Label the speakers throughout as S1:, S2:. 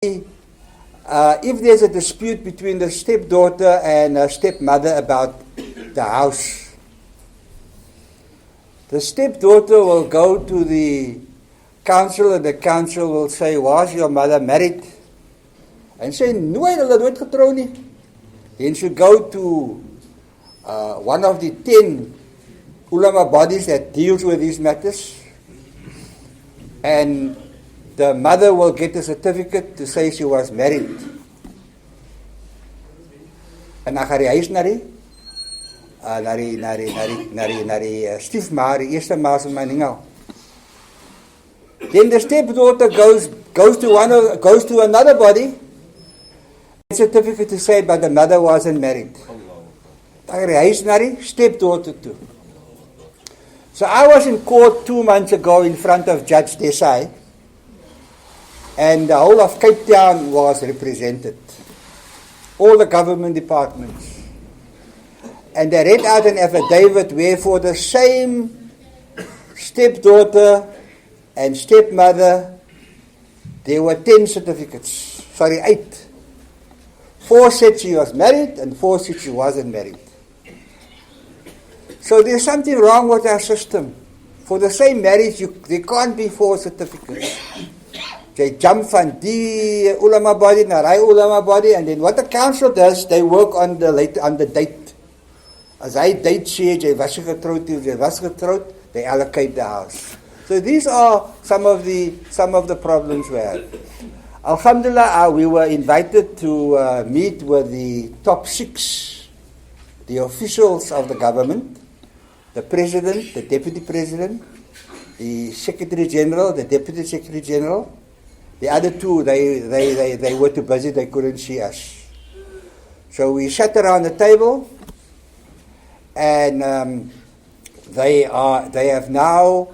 S1: If there's a dispute between the stepdaughter and her stepmother about the house, the stepdaughter will go to the council and the council will say, was your mother married? And say, nooit, hulle het nooit getrou nie. Then she'll go to one of the 10 ulama bodies that deals with these matters, and the mother will get a certificate to say she was married. En dan gaan die huis na die stiefma, die eerste ma se maningel. Then the stepdaughter goes to another body, a certificate to say but the mother wasn't married. Dan gaan die huis na die stepdaughter toe. So I was in court 2 months ago in front of Judge Desai, and the whole of Cape Town was represented, all the government departments. And they read out an affidavit where for the same stepdaughter and stepmother, there were 10 certificates. 8. 4 said she was married and 4 said she wasn't married. So there's something wrong with our system. For the same marriage, there can't be 4 certificates. They jump from the ulama body na rai ulama body, and then what the council does, they work on the date. As hy date sê, jy was getroud, they allocate the house. So these are some of the problems we have. Alhamdulillah, we were invited to meet with the top 6, the officials of the government, the president, the deputy president, the secretary general, the deputy secretary general. The other 2, they were too busy, they couldn't see us. So we sat around the table, and they have now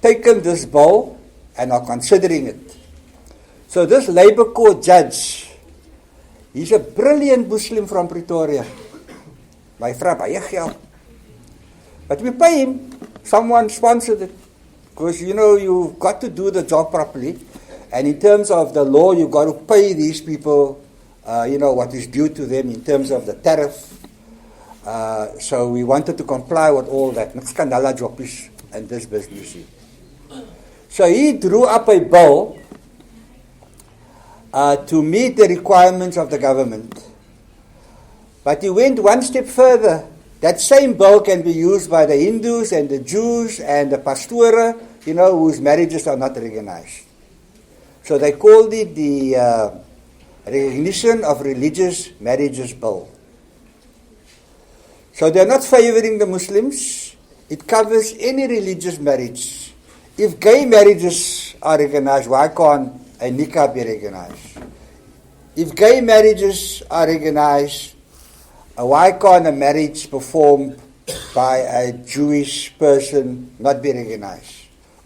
S1: taken this bill and are considering it. So this Labour Court judge, he's a brilliant Muslim from Pretoria. My vra baie geld. But we pay him. Someone sponsored it. Because, you've got to do the job properly. And in terms of the law, you've got to pay these people, what is due to them in terms of the tariff. So we wanted to comply with all that. Niks kan hulle jobbies in this business. So he drew up a bill to meet the requirements of the government. But he went one step further. That same bill can be used by the Hindus and the Jews and the Pastora, whose marriages are not recognized. So they called it the Recognition of Religious Marriages Bill. So they're not favoring the Muslims. It covers any religious marriage. If gay marriages are recognized, why can't a nikah be recognized? If gay marriages are recognized, why can't a marriage performed by a Jewish person not be recognized?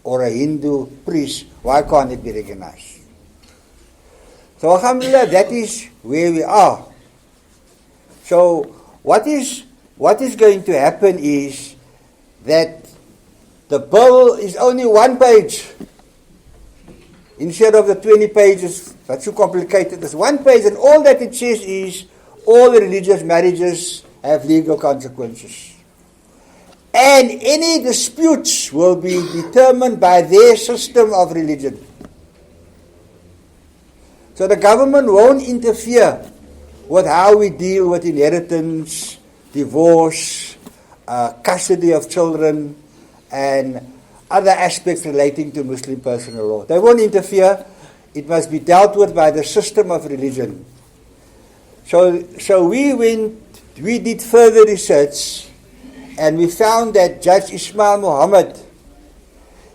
S1: Or a Hindu priest, why can't it be recognized? So alhamdulillah, that is where we are. So what is going to happen is that the bill is only 1 page. Instead of the 20 pages, that's too complicated. It's 1 page, and all that it says is all religious marriages have legal consequences. And any disputes will be determined by their system of religion. So the government won't interfere with how we deal with inheritance, divorce, custody of children, and other aspects relating to Muslim personal law. They won't interfere. It must be dealt with by the system of religion. So we did further research, and we found that Judge Ismail Muhammad,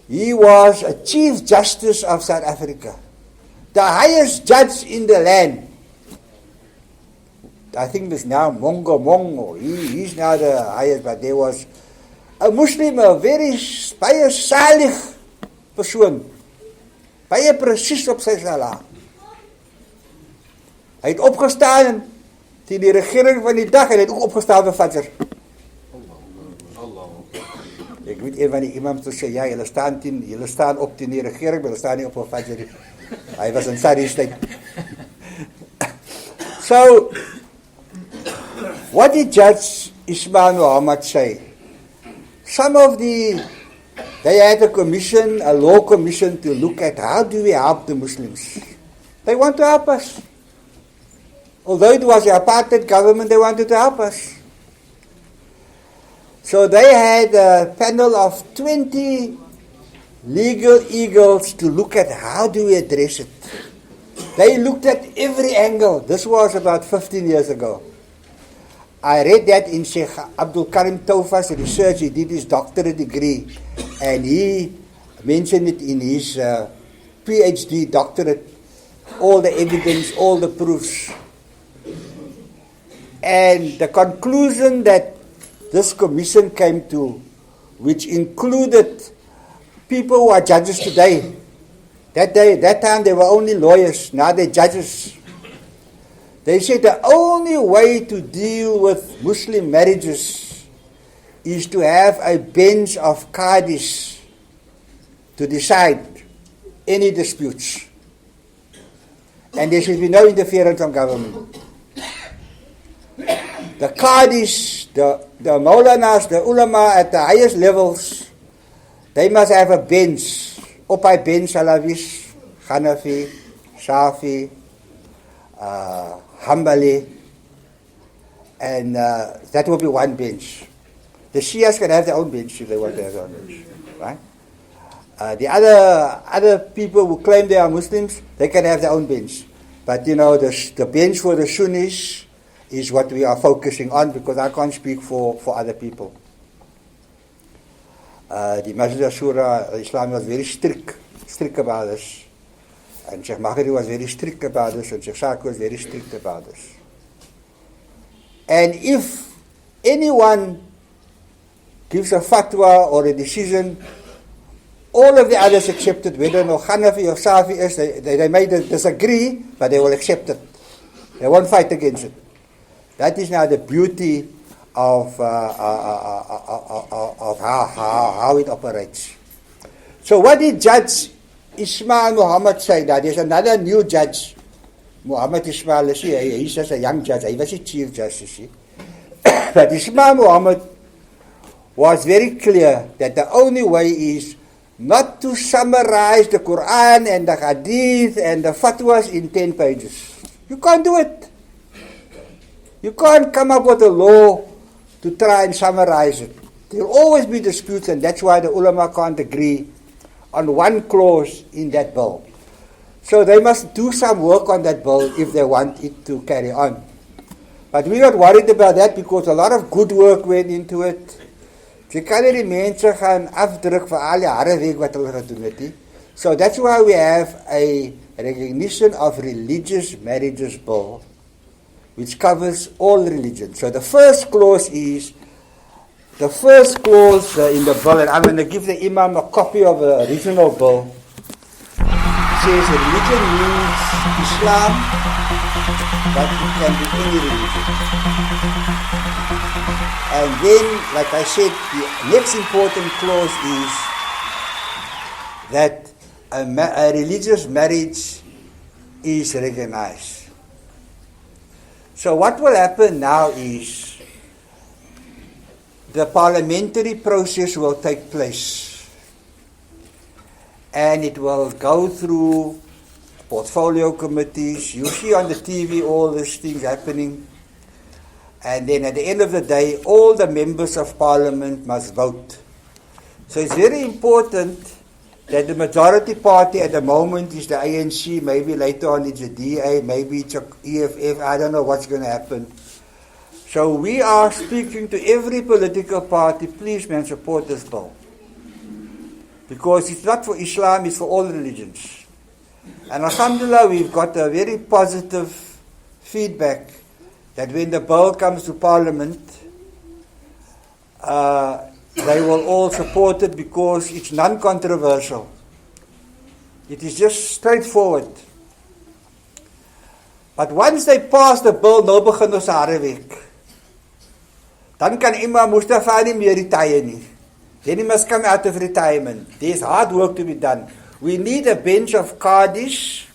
S1: he was a Chief Justice of South Africa, the highest judge in the land. I think there's now Mongo. He's now the highest, but there was a Muslim, a very baie salig persoon, baie presies op sy salah. Hy het opgestaan teen die regering van die dag, en hy het ook opgestaan vir Fajr. Ek weet een van die imams sê, ja, julle staan op teen die regering, maar julle staan nie op vir Fajr. Hy was in Surrey State. So, what did Judge Ismail Muhammad say? They had a commission, a law commission, to look at how do we help the Muslims. They want to help us. Although it was the apartheid government, they wanted to help us. So they had a panel of 20 legal eagles to look at how do we address it. They looked at every angle. This was about 15 years ago. I read that in Sheikh Abdul Karim Tawfa's research. He did his doctorate degree, and he mentioned it in his PhD doctorate, all the evidence, all the proofs. And the conclusion that this commission came to, which included people who are judges today. That time they were only lawyers, now they're judges. They said the only way to deal with Muslim marriages is to have a bench of qadis to decide any disputes. And there should be no interference from government. The qadis, the maulanas, the ulama at the highest levels, they must have a bench. Op hy bench sal daar wees Hanafi, Shafi, Hanbali, and that will be one bench. The Shias can have their own bench if they want to have their own bench, right? The other people who claim they are Muslims, they can have their own bench. But the bench for the Sunnis is what we are focusing on, because I can't speak for other people. The Masjid al-Shura, Islam was very strict about this. And Sheikh Mahdi was very strict about this, and Sheikh Shaki was very strict about this. And if anyone gives a fatwa or a decision, all of the others accept it, whether no Hanafi or Safi is, they may disagree, but they will accept it. They won't fight against it. That is now the beauty of how it operates. So what did Judge Ismail Muhammad say? Now there's another new judge, Muhammad Ismail. He's just a young judge. He was a chief judge, you see. But Ismail Muhammad was very clear that the only way is not to summarize the Quran and the Hadith and the fatwas in 10 pages. You can't do it. You can't come up with a law to try and summarize it. There will always be disputes, and that's why the ulama can't agree on one clause in that bill. So they must do some work on that bill if they want it to carry on. But we're not worried about that, because a lot of good work went into it. Jy kan nie die mense gaan afdruk vir al die harde werk wat hulle gedoen het nie. So that's why we have a recognition of religious marriages bill, which covers all religions. So the first clause in the bill, and I'm going to give the Imam a copy of the original bill. It says religion means Islam, but it can be any religion. And then, like I said, the next important clause is that a religious marriage is recognized. So what will happen now is the parliamentary process will take place, and it will go through portfolio committees. You see on the TV all these things happening, and then at the end of the day, all the members of parliament must vote. So it's very important that the majority party at the moment is the ANC, maybe later on it's the DA, maybe it's EFF, I don't know what's going to happen. So we are speaking to every political party, please man, support this bill. Because it's not for Islam, it's for all religions. And alhamdulillah, we've got a very positive feedback that when the bill comes to Parliament, they will all support it because it's non-controversial. It is just straightforward. But once they pass the bill, nou begin ons harde werk. Dan kan Imam Mustafa nie meer retire nie. Then he must come out of retirement. There's hard work to be done. We need a bench of qadis,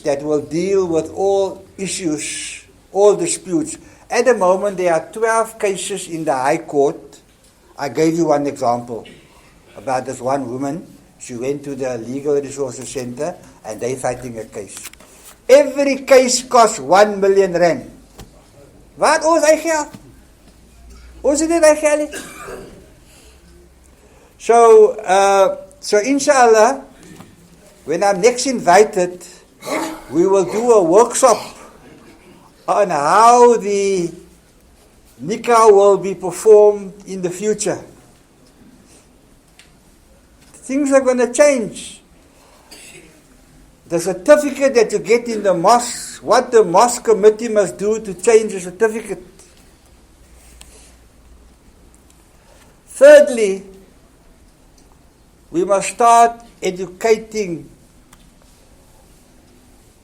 S1: that will deal with all issues, all disputes. At the moment, there are 12 cases in the High Court. I gave you one example about this one woman. She went to the Legal Resources Center and they're fighting a case. Every case costs 1 million rand. Wat ons hy geld? Ons het dit hy geld. So inshallah, when I'm next invited, we will do a workshop on how the nikah will be performed in the future. Things are going to change. The certificate that you get in the mosque, what the mosque committee must do to change the certificate. Thirdly, we must start educating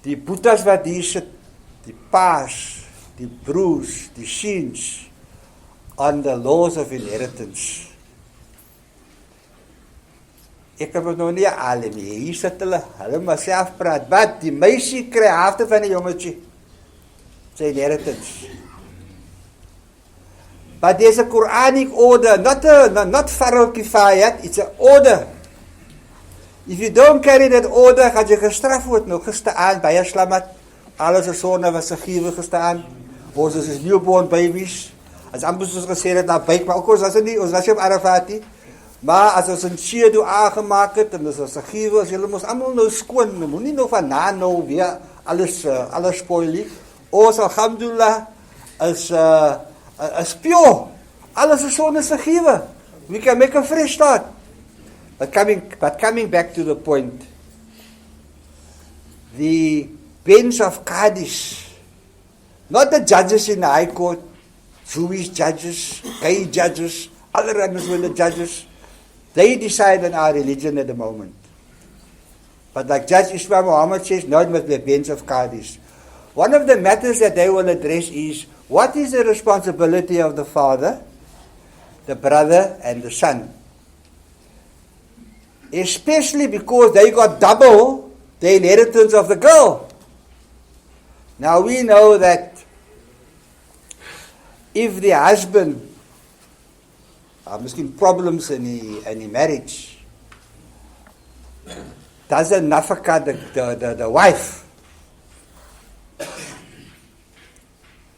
S1: die boetas wat hier sit, die paas, die broers, die seuns, on the laws of inheritance. Ek heb het nog nie al nie, hier sit hulle maar self praat, wat, die meisie kry halfte van die jongetje, sy inheritance. But there's a Quranic order, not Farul Kifayat, it's an order. If you don't carry that order, gaan jy gestraf word. Nou gisteraan by 'n slamat, alles is sonne was gegiewe gestaan. Ons is newborn babies. As amper soos gesê het, daar byk, maar ook ons was nie, ons was nie op Arafat nie. Maar as ons 'n shedo aangemaak het, en ons was gegiewe, as julle mos almal nou skoon, moenie nou van na nou weer alles spoil nie. Ons alhamdulillah is pure. Alles is sonne gegiewe. We can make a fresh start. But coming back to the point, the bench of qadis, not the judges in the High Court, Jewish judges, gay judges, other Venezuelan judges, they decide on our religion at the moment. But like Judge Ismail Muhammad says, no, it must be a bench of qadis. One of the matters that they will address is, what is the responsibility of the father, the brother, and the son? Especially because they got double the inheritance of the girl. Now we know that if the husband miskien problems in the marriage, doesn't nafaka the wife,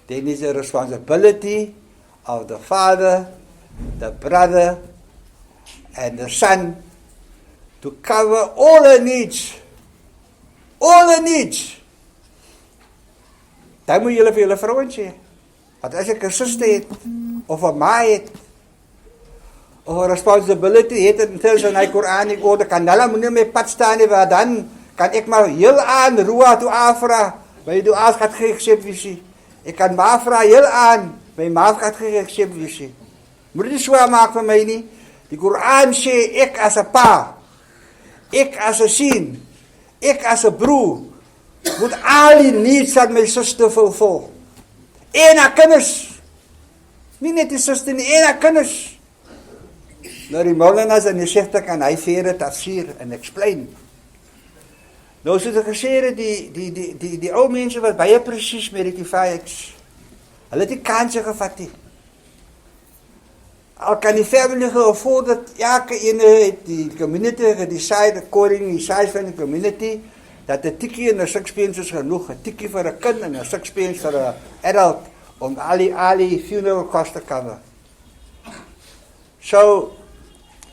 S1: then it's a responsibility of the father, the brother, and the son to cover all her needs. All her needs. Dan moet julle vir julle vrouens sê. Want as ek 'n suster het, of 'n ma het, of 'n responsibility het in terms van die Quranic order, kan hulle moenie my pad staan nie, want dan kan ek maar heel aan Ruah toe aanvra, my dua's gaat geaccept visie. Ek kan maar vra heel aan, my ma gaat geaccept visie. Moet dit swaar maak vir my nie. Die Koran sê, ek as 'n pa, ek as 'n seun, ek as 'n broer, moet al die needs van my suster fulfill. En haar kinders. Nie net die suster nie, en haar kinders. Nou die Moulinas en die Shefta kan hy vere tafsir en explain. Nou soos ek gesê het, die ou mense wat baie presies met die kifayats, hulle het die kanse gevat nie. Al kan die family afford dat elke ene het die community gedecide according die size van die community, dat 'n tikkie en 'n sixpence is genoeg, 'n tikkie vir 'n kind en 'n sixpence vir 'n adult, om al die funeral costs te cover. So,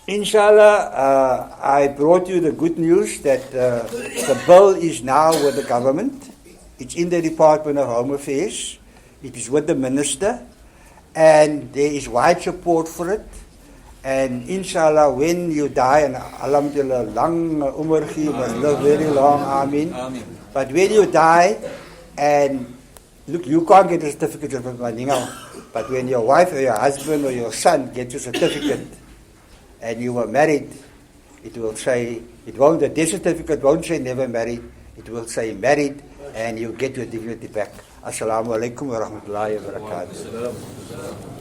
S1: inshallah, I brought you the good news that the bill is now with the government. It's in the Department of Home Affairs. It is with the minister. And there is wide support for it. And inshallah, when you die, and alhamdulillah, lang umar gee, but live very long, amen. But when you die, and look, you can't get a certificate of Maninga, but when your wife or your husband or your son gets a certificate, and you were married, it will say, the death certificate won't say never married, it will say married, and you get your dignity back. Assalamu alaikum wa rahmatullahi wa barakatuh.